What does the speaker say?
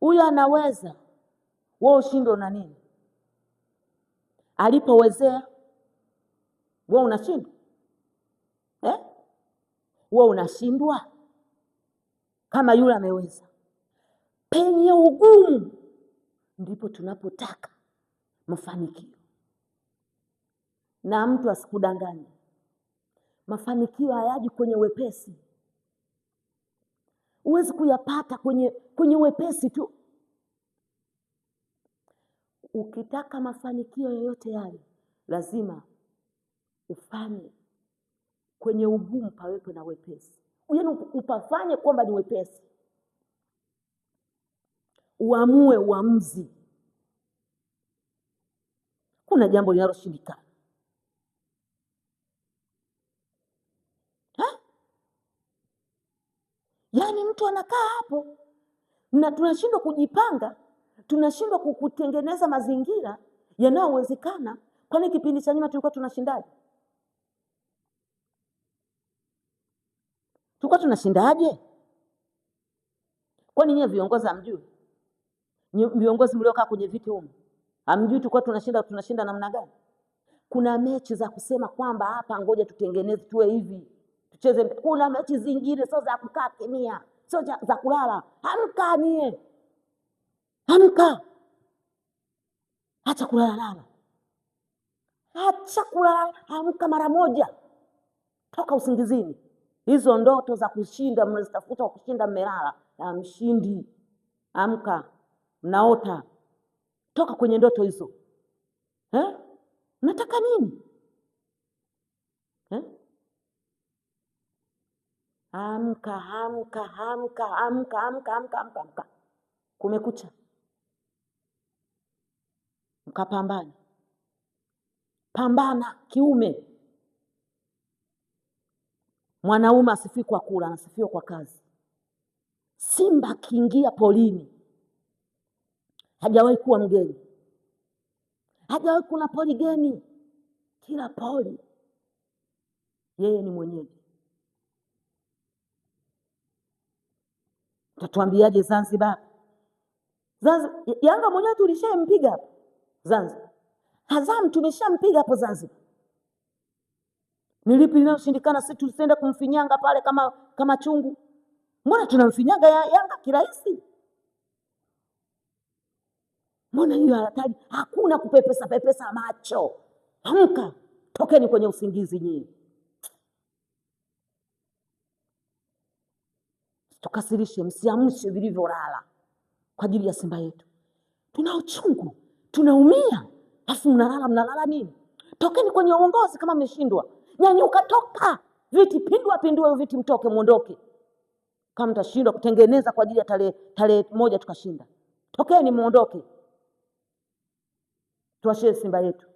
Huyu anaweza, wewe ushindwe na nini? Alipowezea wewe unashindwa wewe unashindwa kama yule ameweza. Penye ugumu ndipo tunapotaka mafanikio, na mtu asikudanganye, mafanikio hayaji kwenye wepesi. Huwezi kuyapata kwenye wepesi tu. Ukitaka mafanikio yoyote yale, lazima ufanye kwenye ugumu pawepo na wepesi. Yaani upafanye kwamba ni wepesi, uamue uamuzi. Kuna jambo linaloshindikana, yaani mtu anakaa hapo na tunashindwa kujipanga, tunashindwa kutengeneza mazingira yanayowezekana. Kwani kipindi cha nyuma tulikuwa tunashindaje? Tulikuwa tunashindaje? Kwani nyie viongozi hamjui? Viongozi mliokaa kwenye viti humu hamjui tulikuwa tunashinda namna gani? Kuna mechi za kusema kwamba hapa ngoja tutengeneze tuwe hivi, tucheze. Kuna mechi zingine sio za kukaa kimia, sio za kulala. Amka nie, amka, acha kulala, acha kulala, amka mara moja, toka usingizini. Hizo ndoto za kushinda mnazitafuta, kushinda mmelala, hamshindi. Amka, mnaota, toka kwenye ndoto hizo. Nataka nini? Amka, amka, amka, amka, amka, amka, amka, amka. Kumekucha, mkapambana, pambana kiume. Mwanaume asifiwe kwa kula, anasifiwa kwa kazi. Simba akiingia polini hajawahi kuwa mgeni, hajawahi kuna poli geni. Kila poli yeye ni mwenyeji. Tatuambiaje Zanzibar? Yanga mwenyewe tulishampiga hapo Zanzibar. Azam tumeshampiga hapo Zanzibar. Nilipi linaloshindikana? Sisi tulienda kumfinyanga pale kama chungu. Mbona tunamfinyanga Yanga kirahisi? Mbona hiyo hatari? Hakuna kupepesa macho. Amka, tokeni kwenye usingizi nyinyi. Tukasirishe, msiamshe vilivyolala kwa ajili ya Simba yetu. Tuna uchungu, tunaumia, afu mnalala nini? Tokeni kwenye uongozi kama mmeshindwa. Nyanyuka, toka viti, pindua viti, mtoke, muondoke. Kama mtashindwa kutengeneza kwa ajili ya tarehe moja tukashinda, tokeni muondoke, tuachie Simba yetu.